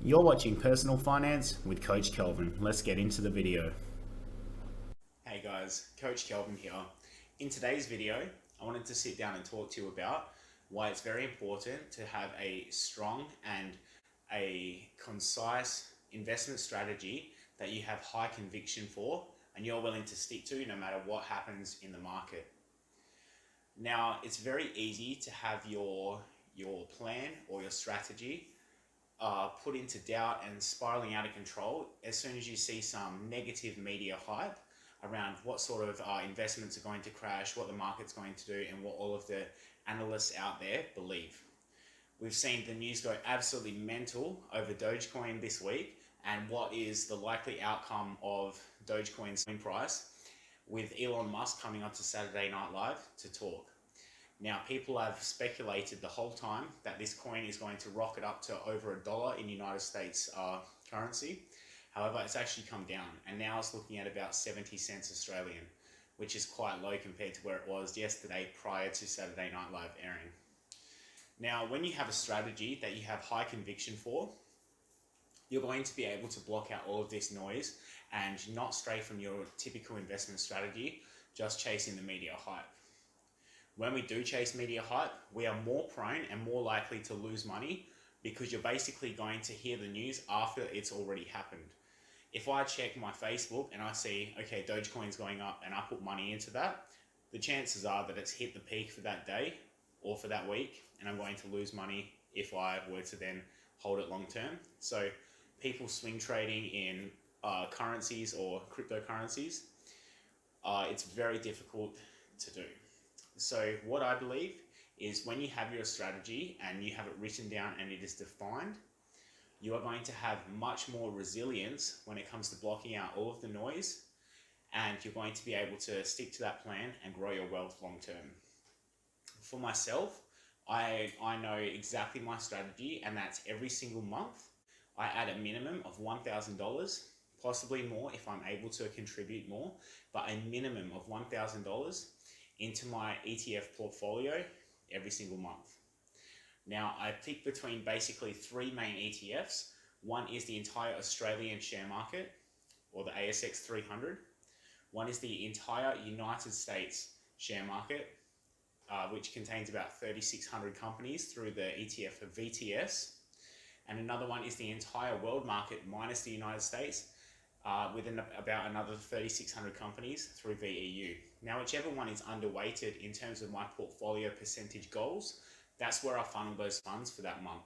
You're watching Personal Finance with Coach Kelvin. Let's get into the video. Hey guys, Coach Kelvin here. In today's video, I wanted to sit down and talk to you about why it's very important to have a strong and a concise investment strategy that you have high conviction for and you're willing to stick to no matter what happens in the market. Now, it's very easy to have your plan or your strategy put into doubt and spiraling out of control as soon as you see some negative media hype around what sort of investments are going to crash, what the market's going to do, and what all of the analysts out there believe. We've seen the news go absolutely mental over Dogecoin this week and what is the likely outcome of Dogecoin's price, with Elon Musk coming onto Saturday Night Live to talk. Now, people have speculated the whole time that this coin is going to rocket up to over $1 in United States currency. However, it's actually come down and now it's looking at about 70 cents Australian, which is quite low compared to where it was yesterday prior to Saturday Night Live airing. Now, when you have a strategy that you have high conviction for, you're going to be able to block out all of this noise and not stray from your typical investment strategy, just chasing the media hype. When we do chase media hype, we are more prone and more likely to lose money because you're basically going to hear the news after it's already happened. If I check my Facebook and I see, okay, Dogecoin's going up and I put money into that, the chances are that it's hit the peak for that day or for that week, and I'm going to lose money if I were to then hold it long term. So people swing trading in currencies or cryptocurrencies, it's very difficult to do. So what I believe is when you have your strategy and you have it written down and it is defined, you are going to have much more resilience when it comes to blocking out all of the noise, and you're going to be able to stick to that plan and grow your wealth long term. For myself, I know exactly my strategy, and that's every single month I add a minimum of $1,000, possibly more if I'm able to contribute more, but a minimum of $1,000 into my ETF portfolio every single month. Now, I pick between basically three main ETFs. One is the entire Australian share market, or the ASX 300. One is the entire United States share market, which contains about 3,600 companies through the ETF of VTS. And another one is the entire world market minus the United States, with about another 3,600 companies through VEU. Now, whichever one is underweighted in terms of my portfolio percentage goals, that's where I funnel those funds for that month.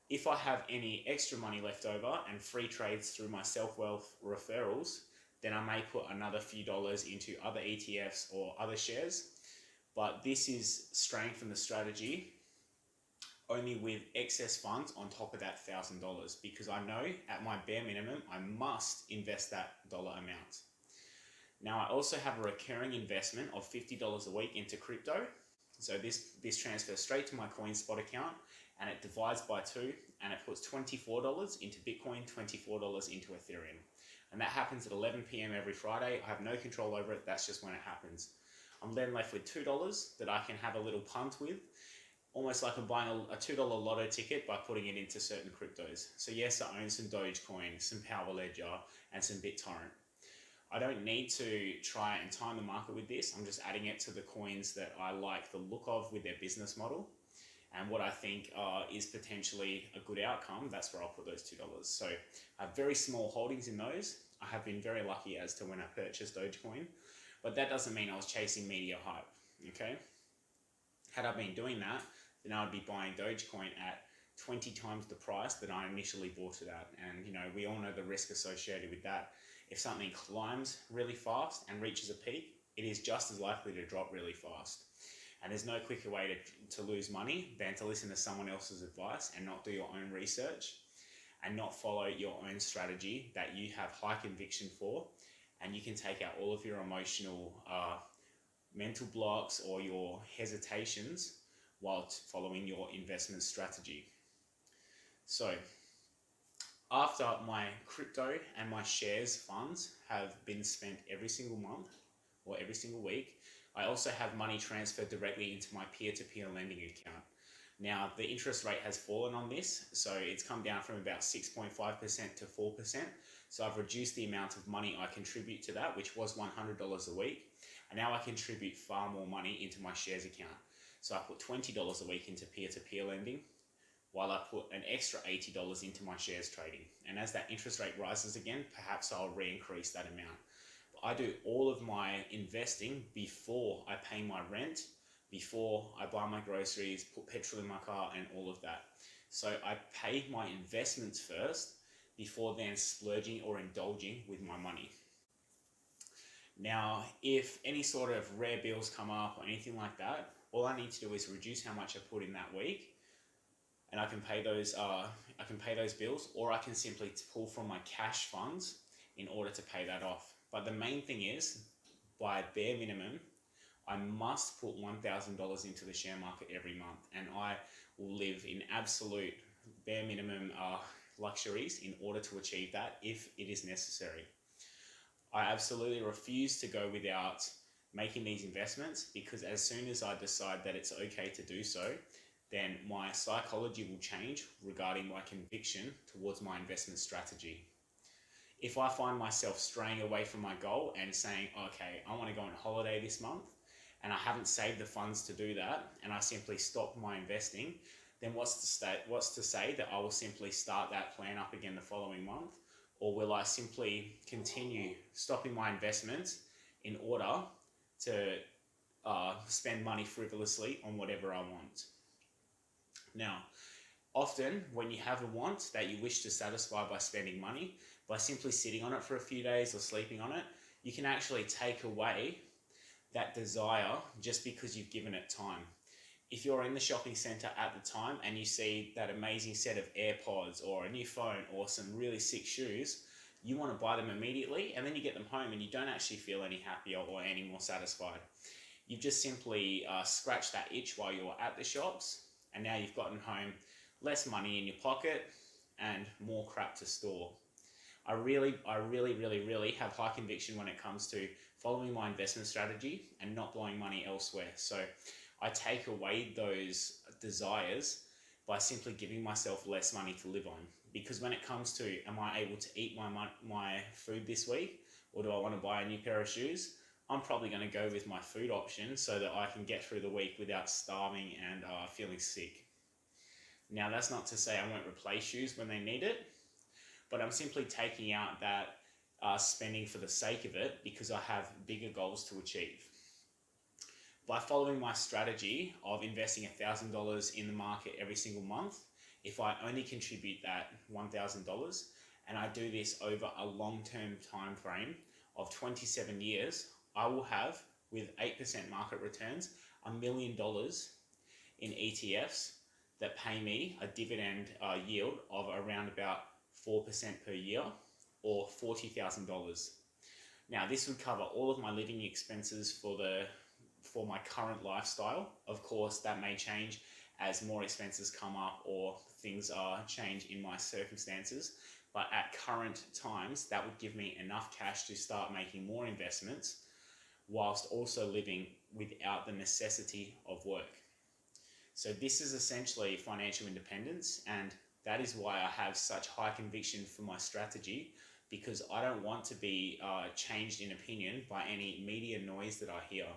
If I have any extra money left over and free trades through my self-wealth referrals, then I may put another few dollars into other ETFs or other shares. But this is straying from the strategy only with excess funds on top of that $1,000, because I know at my bare minimum, I must invest that dollar amount. Now, I also have a recurring investment of $50 a week into crypto. So this transfers straight to my CoinSpot account and it divides by 2 and it puts $24 into Bitcoin, $24 into Ethereum. And that happens at 11 p.m. every Friday. I have no control over it. That's just when it happens. I'm then left with $2 that I can have a little punt with, almost like I'm buying a $2 lotto ticket by putting it into certain cryptos. So yes, I own some Dogecoin, some Power Ledger, and some BitTorrent. I don't need to try and time the market with this. I'm just adding it to the coins that I like the look of with their business model and what I think is potentially a good outcome. That's where I'll put those $2. So I have very small holdings in those. I have been very lucky as to when I purchased Dogecoin, but that doesn't mean I was chasing media hype, okay? Had I been doing that, then I would be buying Dogecoin at 20 times the price that I initially bought it at. And we all know the risk associated with that. If something climbs really fast and reaches a peak, it is just as likely to drop really fast. And there's no quicker way to lose money than to listen to someone else's advice and not do your own research and not follow your own strategy that you have high conviction for. And you can take out all of your emotional mental blocks or your hesitations while following your investment strategy. So after my crypto and my shares funds have been spent every single month or every single week, I also have money transferred directly into my peer-to-peer lending account. Now, the interest rate has fallen on this, so it's come down from about 6.5% to 4%. So I've reduced the amount of money I contribute to that, which was $100 a week. And now I contribute far more money into my shares account. So I put $20 a week into peer-to-peer lending, while I put an extra $80 into my shares trading. And as that interest rate rises again, perhaps I'll re-increase that amount. I do all of my investing before I pay my rent, before I buy my groceries, put petrol in my car, and all of that. So I pay my investments first before then splurging or indulging with my money. Now, if any sort of rare bills come up or anything like that, all I need to do is reduce how much I put in that week, and I can pay those bills, or I can simply pull from my cash funds in order to pay that off. But the main thing is, by bare minimum, I must put $1,000 into the share market every month, and I will live in absolute bare minimum luxuries in order to achieve that if it is necessary. I absolutely refuse to go without making these investments, because as soon as I decide that it's okay to do so, then my psychology will change regarding my conviction towards my investment strategy. If I find myself straying away from my goal and saying, okay, I want to go on holiday this month, and I haven't saved the funds to do that, and I simply stop my investing, then what's to say that I will simply start that plan up again the following month? Or will I simply continue stopping my investments in order to spend money frivolously on whatever I want? Now, often when you have a want that you wish to satisfy by spending money, by simply sitting on it for a few days or sleeping on it, you can actually take away that desire just because you've given it time. If you're in the shopping center at the time and you see that amazing set of AirPods or a new phone or some really sick shoes, you want to buy them immediately, and then you get them home and you don't actually feel any happier or any more satisfied. You've just simply scratched that itch while you were at the shops, and now you've gotten home less money in your pocket and more crap to store. I really have high conviction when it comes to following my investment strategy and not blowing money elsewhere. So I take away those desires by simply giving myself less money to live on. Because when it comes to, am I able to eat my food this week, or do I want to buy a new pair of shoes? I'm probably going to go with my food option so that I can get through the week without starving and feeling sick. Now, that's not to say I won't replace shoes when they need it, but I'm simply taking out that spending for the sake of it because I have bigger goals to achieve. By following my strategy of investing $1,000 in the market every single month, if I only contribute that $1,000, and I do this over a long-term time frame of 27 years, I will have, with 8% market returns, $1 million in ETFs that pay me a dividend yield of around about 4% per year, or $40,000. Now, this would cover all of my living expenses for my current lifestyle. Of course, that may change as more expenses come up or things change in my circumstances. But at current times, that would give me enough cash to start making more investments whilst also living without the necessity of work. So this is essentially financial independence, and that is why I have such high conviction for my strategy, because I don't want to be changed in opinion by any media noise that I hear.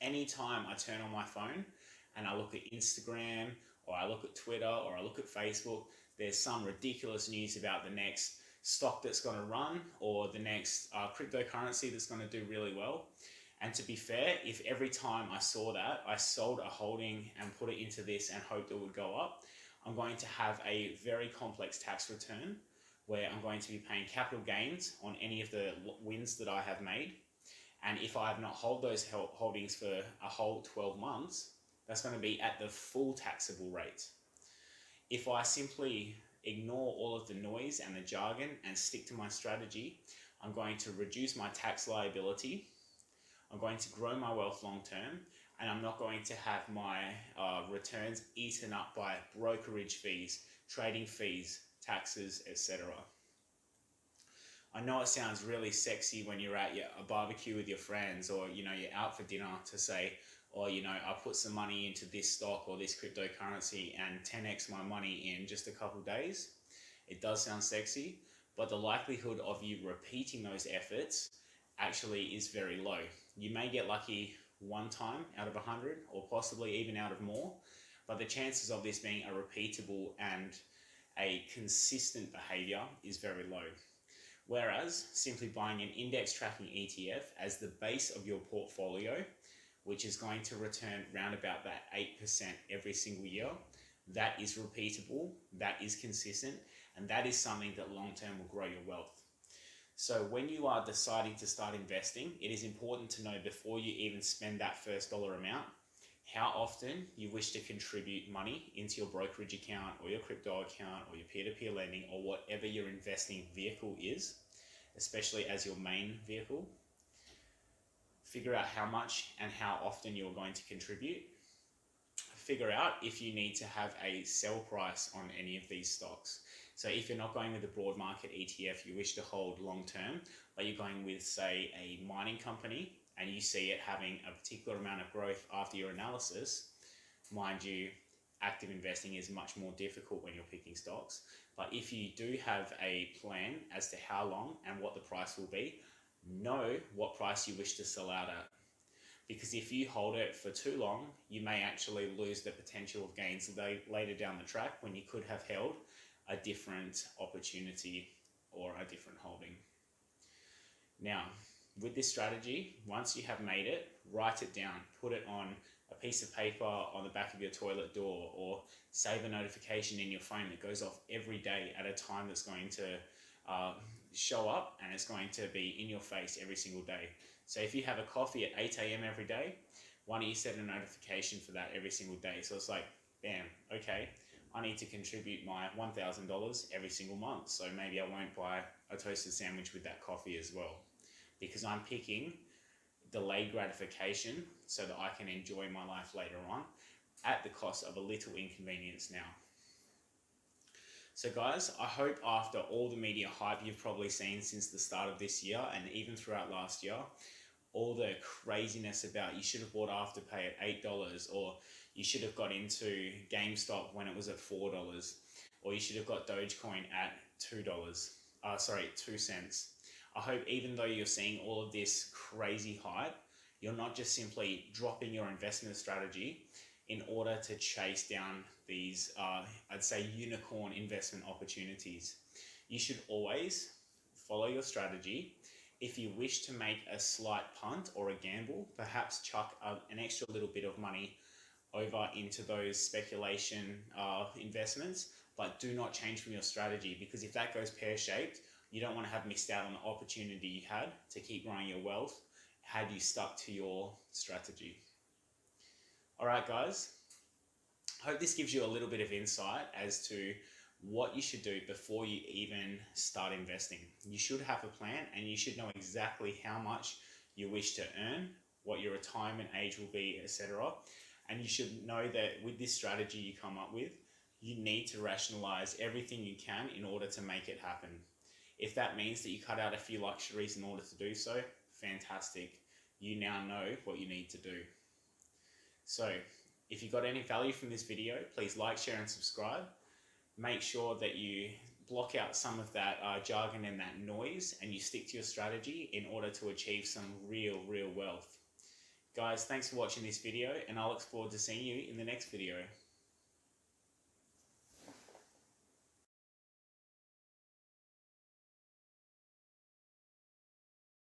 Anytime I turn on my phone and I look at Instagram, or I look at Twitter, or I look at Facebook, there's some ridiculous news about the next stock that's going to run, or the next cryptocurrency that's going to do really well. And to be fair, if every time I saw that, I sold a holding and put it into this and hoped it would go up, I'm going to have a very complex tax return where I'm going to be paying capital gains on any of the wins that I have made. And if I have not held those holdings for a whole 12 months, that's going to be at the full taxable rate. If I simply ignore all of the noise and the jargon and stick to my strategy, I'm going to reduce my tax liability, I'm going to grow my wealth long term, and I'm not going to have my returns eaten up by brokerage fees, trading fees, taxes, etc. I know it sounds really sexy when you're at a barbecue with your friends, or you're out for dinner, to say, or I put some money into this stock or this cryptocurrency and 10x my money in just a couple days. It does sound sexy, but the likelihood of you repeating those efforts actually is very low. You may get lucky one time out of 100, or possibly even out of more, but the chances of this being a repeatable and a consistent behavior is very low. Whereas simply buying an index tracking ETF as the base of your portfolio, which is going to return round about that 8% every single year, that is repeatable, that is consistent, and that is something that long term will grow your wealth. So when you are deciding to start investing, it is important to know before you even spend that first dollar amount, how often you wish to contribute money into your brokerage account or your crypto account or your peer-to-peer lending or whatever your investing vehicle is, especially as your main vehicle. Figure out how much and how often you're going to contribute. Figure out if you need to have a sell price on any of these stocks. So if you're not going with a broad market ETF you wish to hold long term, but you're going with, say, a mining company and you see it having a particular amount of growth after your analysis, mind you, active investing is much more difficult when you're picking stocks. But if you do have a plan as to how long and what the price will be, know what price you wish to sell out at. Because if you hold it for too long, you may actually lose the potential of gains later down the track when you could have held a different opportunity or a different holding. Now, with this strategy, once you have made it, write it down, put it on a piece of paper on the back of your toilet door, or save a notification in your phone that goes off every day at a time that's going to show up and it's going to be in your face every single day. So if you have a coffee at 8 a.m. every day, why don't you set a notification for that every single day? So it's like, bam, okay, I need to contribute my $1,000 every single month. So maybe I won't buy a toasted sandwich with that coffee as well, because I'm picking delayed gratification so that I can enjoy my life later on at the cost of a little inconvenience now. So guys, I hope after all the media hype you've probably seen since the start of this year and even throughout last year, all the craziness about you should have bought Afterpay at $8, or you should have got into Gamestop when it was at $4, or you should have got Dogecoin at $2 cents. I hope even though you're seeing all of this crazy hype, you're not just simply dropping your investment strategy in order to chase down these, I'd say, unicorn investment opportunities. You should always follow your strategy. If you wish to make a slight punt or a gamble, perhaps chuck an extra little bit of money over into those speculation investments, but do not change from your strategy, because if that goes pear-shaped, you don't want to have missed out on the opportunity you had to keep growing your wealth had you stuck to your strategy. All right, guys, I hope this gives you a little bit of insight as to what you should do before you even start investing. You should have a plan and you should know exactly how much you wish to earn, what your retirement age will be, etc. And you should know that with this strategy you come up with, you need to rationalize everything you can in order to make it happen. If that means that you cut out a few luxuries in order to do so, fantastic. You now know what you need to do. So if you got any value from this video, please like, share and subscribe. Make sure that you block out some of that jargon and that noise, and you stick to your strategy in order to achieve some real wealth. Guys, thanks for watching this video, and I look forward to seeing you in the next video.